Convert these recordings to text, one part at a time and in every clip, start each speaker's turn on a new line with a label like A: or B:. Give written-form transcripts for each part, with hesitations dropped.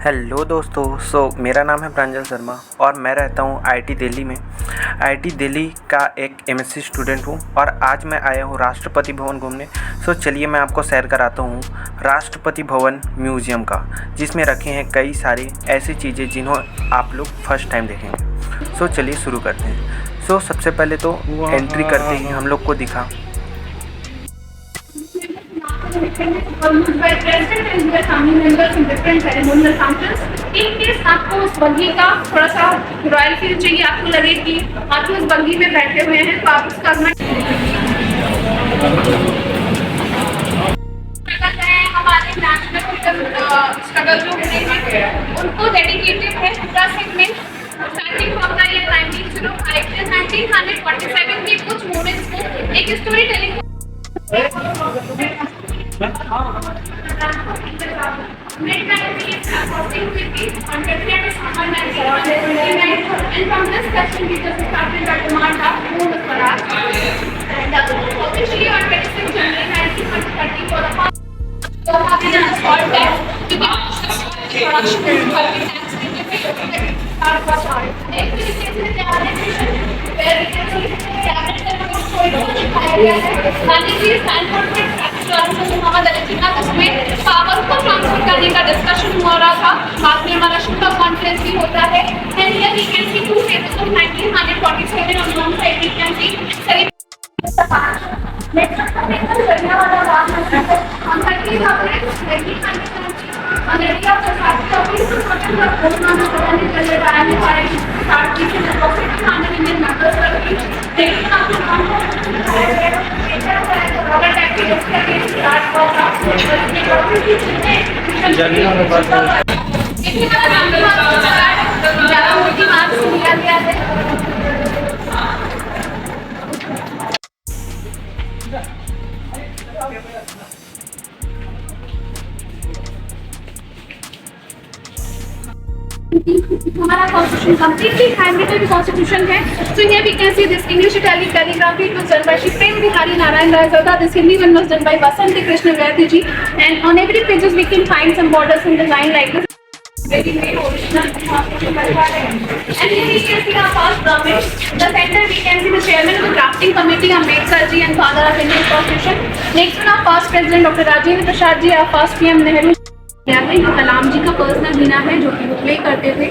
A: Hello दोस्तों। मेरा नाम है प्रांजल शर्मा और मैं रहता हूँ आईटी दिल्ली में। आईटी दिल्ली का एक एमएससी स्टूडेंट हूँ और आज मैं आया हूँ राष्ट्रपति भवन घूमने। चलिए मैं आपको सैर कराता हूँ राष्ट्रपति भवन म्यूज़ियम का, जिसमें रखे हैं कई सारी ऐसी चीज़ें जिन्हों आप लोग फर्स्ट टाइम देखेंगे। चलिए शुरू करते हैं। सबसे पहले तो एंट्री करते ही हम लोग को दिखा
B: इन केस आपको उस बग्घी का थोड़ा सा रॉयल फील चाहिए, आपको लगे कि आप उस बग्घी में बैठे हुए हैं, तो आप उसका हमारे नेशनल स्ट्रगल जो होते हैं उनको डेडिकेटेड है पूरा सेगमेंट। स्टार्टिंग होता है 1905 से 1947 के कुछ मोमेंट्स को एक स्टोरी टेलिंग पावर को ट्रांसफर करने का डिस्कशन हो रहा था। बाद में हमारा शिमला कॉन्फ्रेंस भी होता है। And here we can see two phases of 1947 on one side we can see हमारा कॉन्स्टिट्यूशन कंप्लीटली हैंडरिटन कॉन्स्टिट्यूशन है। So here we can see this English Italic calligraphy. It was done by Shri Prem Bihari Narayan Rayzada. This Hindi one was done by Vasanti Krishna Vaidya ji. And on every pages we can find some borders and design like this. Very original. And here we can see our first government. The center we can see the chairman of the drafting committee, Ambedkar ji, and father of Indian constitution. Next one our first president Dr. Rajendra Prasad ji, our first PM Nehru. ये कलाम जी का personal वीणा है जो कि वो play करते थे।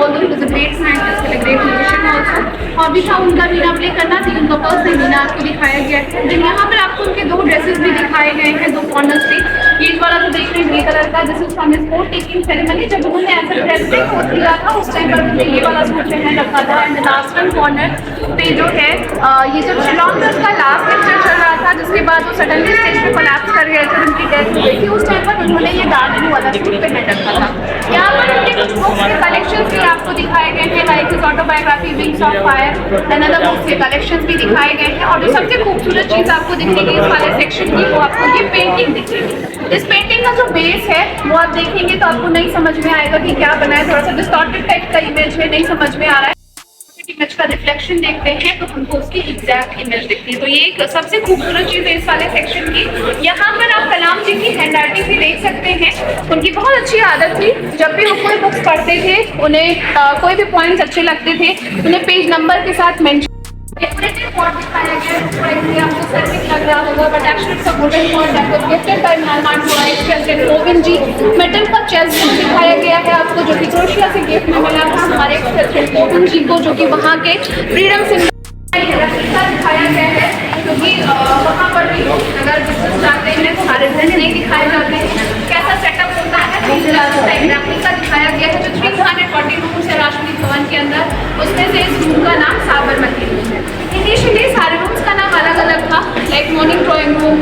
B: Although he was a great scientist and a great musician also. Hobby था उनका वीणा प्ले करना, थी उनका पर्सनल वीणा आपको दिखाया गया है। जिन यहाँ पर आपको उनके दो ड्रेसेस भी दिखाए गए हैं, दो कॉर्नर्स पे। ये वाला जो देख रहे हैं ग्रे कलर का, this is from his coat taking ceremony. जब उन्होंने ऐसा ड्रेस कोट किया था उस टाइम पर उन्होंने ये वाला सूट पहन रखा था। एंड लास्ट वन कॉर्नर पे जो है ये जब शिलोंग का लास्ट लेक्चर चल रहा था, जिसके बाद वो सडनली स्टेज पे कोलैप्स कर गए थे, उनकी डेथ हो गई थी। उस टाइम पर उन्होंने ये डार्क ब्लू वाला सूट पहन रखा था। यहाँ पर उनके कुछ बुक्स के कलेक्शंस भी आपको दिखाए गए हैं, like his autobiography wings of fire and other books के कलेक्शंस भी दिखाए गए हैं। और जो सबसे खूबसूरत चीज़ आपको दिखेगी इस वाले सेक्शन की, वो आपको ये पेंटिंग दिखेगी। इस पेंटिंग का जो बेस है वो आप देखेंगे तो आपको नहीं समझ में आएगा कि क्या बना है। थोड़ा सा डिस्टॉर्टेड टाइप का इमेज है, नहीं समझ में आ रहा है। इमेज का रिफ्लेक्शन देखते हैं तो हमको उसकी एग्जैक्ट इमेज दिखती है। तो ये एक सबसे खूबसूरत चीज़ है इस वाले सेक्शन की। यहाँ पर आप कलाम जी की हैंडराइटिंग भी देख सकते हैं। उनकी बहुत अच्छी आदत थी, जब भी वो कोई बुक्स पढ़ते थे, उन्हें कोई भी पॉइंट्स अच्छे लगते थे, उन्हें पेज नंबर के साथ मेंशन दिखाया गया। आपको सर्विस लग रहा होगा, but actually it's a wooden pot that was gifted by मेहमान to ex president Kovind ji. Metal का चेस बोर्ड दिखाया गया है आपको, जो कि क्रोएशिया से गिफ्ट में मिला था हमारे एक्स प्रेसिडेंट कोविंद जी को, जो कि वहाँ के फ्रीडम सिंबल दिखाया गया है। क्योंकि वहाँ पर भी अगर बिजनेस जाते हैं तो सारे दिन नहीं दिखाए जाते हैं, कैसा सेटअप होता है। का दिखाया गया है जो 340 रूम्स है राष्ट्रपति भवन के अंदर, उसमें से इस रूम का नाम साबरमती रूम है। इनिशियली सारे रूम्स का नाम अलग अलग था, like morning drawing room,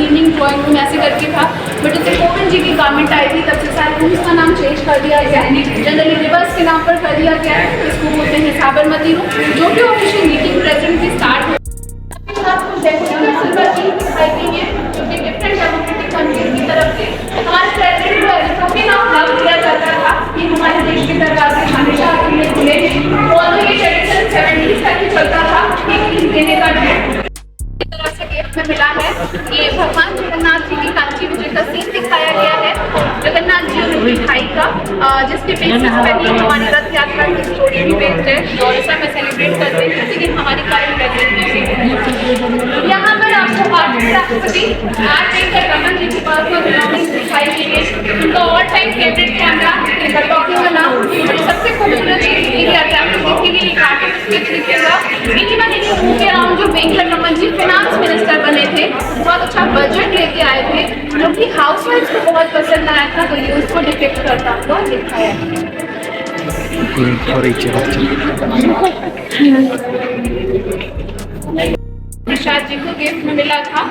B: evening drawing room ऐसे करके था। बट जब कोविंद जी की गवर्नमेंट आई थी तब से सारे रूम्स का नाम चेंज कर दिया गया है। जनरली रिवर्स के नाम पर कर दिया गया है। इसको बोलते हैं साबरमती रूम। जो भी ऑफिशियल मीटिंग प्रेजेंट की स्टार्ट हो दिखाई गई है, जो कि डिफरेंट डेमोक्रेटिक कंट्रीज की तरफ से हमारे प्रेसिडेंट को एरिस्टोक्रेसी नाम लव किया जाता था कि हमारे देश के दरवाजे हमेशा आपके लिए खुले हैं। और ये ट्रेडिशन 70s तक ही चलता था कि देने का तरह से गिफ्ट में मिला है। ये भगवान जगन्नाथ जी की कांची विजय का सीन दिखाया गया है। जगन्नाथ जी और मिठाई का, जिसके बेसिस पर ही हमारी रथ यात्रा की स्टोरी भी बेस्ड है और इसे हमें सेलिब्रेट करते हैं, लेकिन हमारी करंट प्रेजेंट। यहाँ पर आपको भारतीय राष्ट्रपति आर वेंकट जी की बात को दिखाई देंगे। उनका ऑल टाइम फेवरेट कैमरा सबसे खूबसूरत चीज अराउंड जो वेंकट जी फाइनेंस मिनिस्टर बने थे, बहुत अच्छा बजट लेके आए थे, जो कि हाउस वाइफ को बहुत पसंद आया था, तो ये उसको डिपिक्ट करता हुआ दिखाया। निषाद जी को गिफ्ट में मिला था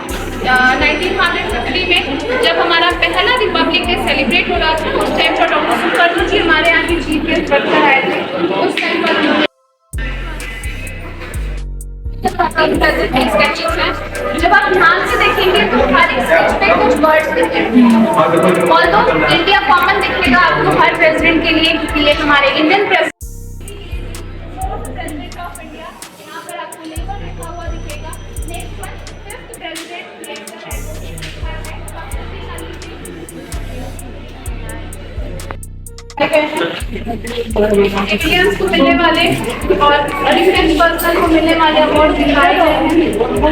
B: 1950 में, जब हमारा पहला रिपब्लिक डे सेलिब्रेट हो रहा था। उस टाइम पर डॉक्टर सुकर्णू जी हमारे यहाँ की चीफ गेस्ट बनकर आए थे। उस टाइम पर स्केचेस हैं, जब आप ध्यान से देखेंगे तो हर एक स्केच पे कुछ वर्ड्स दिखेंगे। ऑल्दो इंडिया कॉमन दिखेगा आपको हर प्रेसिडेंट के लिए, क्योंकि ये हमारे इंडियन प्रेसिडेंट ऑफ इंडिया, यहाँ पर आपको लेबर लिखा हुआ दिखेगा। Next one, 5th president civilians को मिलने वाले और डिफेंस पर्सनल को मिलने वाले अवार्ड दिखाए गए हैं।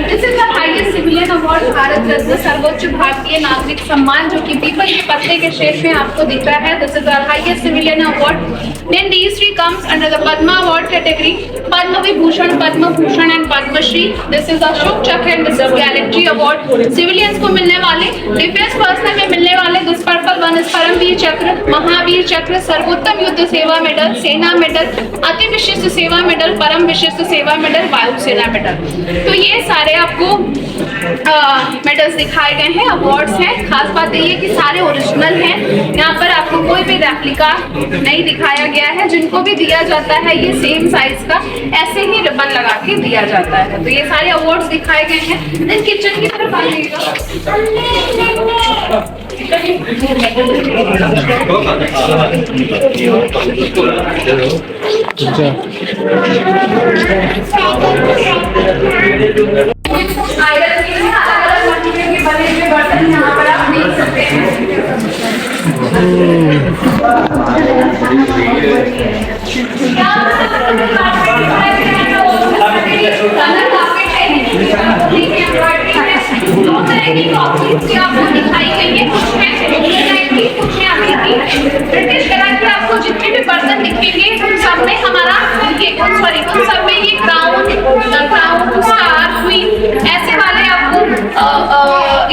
B: This is the highest civilian award, Bharat Ratna, सर्वोच्च भारतीय नागरिक सम्मान, जो कि पीपल के पत्ते के शेप में आपको दिख रहा है। This is the highest civilian award. Then these three comes under the Padma award category, Padma Vibhushan, Padma Bhushan and Padma Shri. This is Ashok Chakra and this is Gallantry award. Civilians को मिलने वाले, defence personnel में मिलने वाले this purple one is Paramvir Chakra, Mahavir चक्र, सर्वोत्तम युद्ध सेवा मेडल, सेना मेडल, अति विशिष्ट सेवा मेडल, परम विशिष्ट सेवा मेडल, वायुसेना मेडल। तो ये सारे आपको मेडल्स दिखाए गए हैं, अवार्ड्स हैं। खास बात ये कि सारे ओरिजिनल हैं, यहाँ पर आपको कोई भी रेप्लिका नहीं दिखाया गया है। जिनको भी दिया जाता है ये सेम साइज का ऐसे ही रिबन लगा के दिया जाता है। तो ये सारे अवार्ड्स दिखाए गए हैं। देन किचन की तरफ आइएगा। आयरन के अलग-अलग मटेरियल के बने हुए बर्तन यहाँ पर आप देख सकते हैं। आपको दिखाई गई है, कुछ है कुछ है अभी की ब्रिटिश तरह के। आपको जितने भी बर्तन दिखेंगे उन सब में हमारा उन सब में ये क्राउन, स्टार, क्वीन ऐसे वाले आपको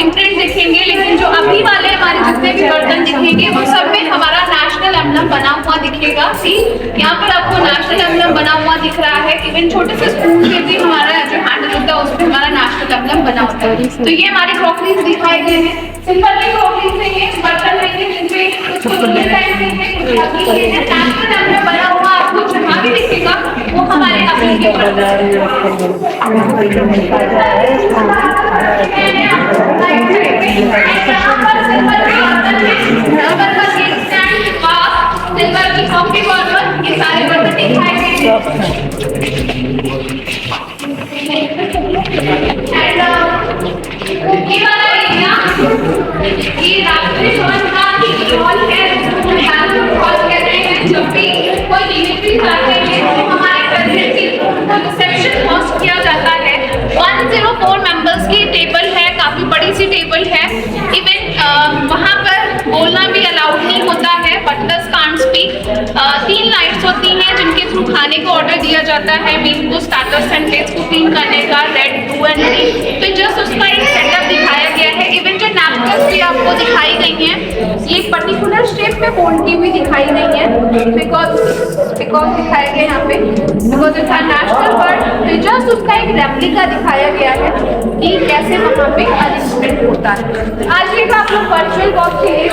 B: इम्प्रिंट दिखेंगे। लेकिन जो अभी वाले हमारे जितने भी बर्तन दिखेंगे वो सब में हमारा नेशनल एम्बलम बना हुआ दिखेगा। सी यहाँ पर आपको नेशनल एम्बलम बना हुआ दिख रहा है। इवन छोटे से स्पून पे भी हमारा जो हैंडल होता है उस पर हमारा नेशनल एम्बलम बना होता है। तो ये हमारे क्रॉकरीज दिखाए गए हैं। सिंपल की क्रॉकरीज है, ये बर्तन है जिनपे कुछ गोल्डन टाइप के हैं, कुछ नेशनल एम्बलम बना हुआ आपको जहाँ भी दिखेगा वो हमारे अभी के बर्तन सिल्वर की कॉफी बॉटल, ये सारे बर्तन दिखाए गए हैं। ये वाला एरिया ये राष्ट्रीय भवन का हॉल है, हॉल कहते हैं। जब भी कोई डिलीवरी आते हैं तो हमारे प्रेसिडेंट की रिसेप्शन होस्ट किया जाता है। 104 मेंबर्स की टेबल है, काफी बड़ी सी टेबल है। इवन वहाँ पर बोलना भी अलाउड नहीं होता है, बटलर्स कांट स्पीक। 3 लाइट्स होती हैं जिनके थ्रू खाने को ऑर्डर दिया जाता है, मेन को स्टार्टर्स एंड प्लेट्स को क्लीन करने का, रेड, ब्लू एंड ग्रीन। तो जस्ट उसका एक सेटअप दिखाया गया है। इवन जो नैपकिन्स भी आपको दिखाई गई हैं ये पर्टिकुलर शेप में फोल्ड की हुई दिखाई गई है, बिकॉज दिखाया गया यहाँ पे because it's our national bird. तो जस्ट उसका एक रेप्लिका दिखाया गया है कि कैसे वहाँ पे अरेंजमेंट होता है। आज ये आप लोग वर्चुअल वॉक के लिए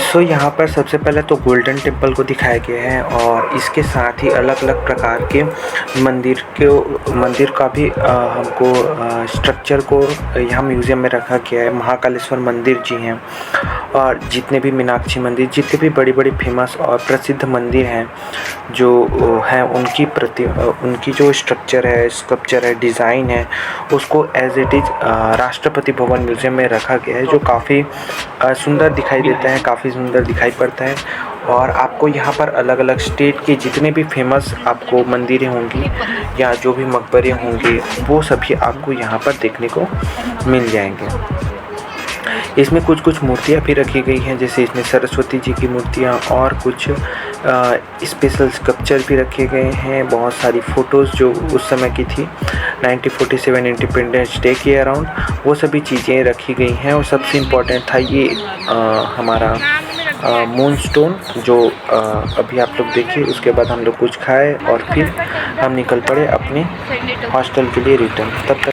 A: सो यहाँ पर सबसे पहले तो गोल्डन टेम्पल को दिखाया गया है और इसके साथ ही अलग अलग प्रकार के मंदिर का भी हमको स्ट्रक्चर को यहाँ म्यूज़ियम में रखा गया है। महाकालेश्वर मंदिर जी हैं और जितने भी मीनाक्षी मंदिर, जितने भी बड़ी बड़ी फेमस और प्रसिद्ध मंदिर हैं जो हैं, उनकी जो स्ट्रक्चर है, स्कल्पचर है, डिज़ाइन है, उसको as it is Rashtrapati Bhavan museum में रखा गया है, जो काफ़ी सुंदर दिखाई देता है, काफ़ी सुंदर दिखाई पड़ता है। और आपको यहाँ पर अलग अलग स्टेट के जितने भी फेमस आपको मंदिरें होंगी या जो भी मकबरे होंगे, वो सभी आपको यहाँ पर देखने को मिल जाएंगे। इसमें कुछ कुछ मूर्तियाँ भी रखी गई हैं, जैसे इसमें सरस्वती जी की मूर्तियाँ और कुछ स्पेशल स्कल्पचर भी रखे गए हैं। बहुत सारी फ़ोटोज़ जो उस समय की थी 1947 इंडिपेंडेंस डे के अराउंड, वो सभी चीज़ें रखी गई हैं। और सबसे इम्पोर्टेंट था ये हमारा मून स्टोन, जो अभी आप लोग देखिए। उसके बाद हम लोग कुछ खाए और फिर हम निकल पड़े अपने हॉस्टल के लिए रिटर्न। तब तक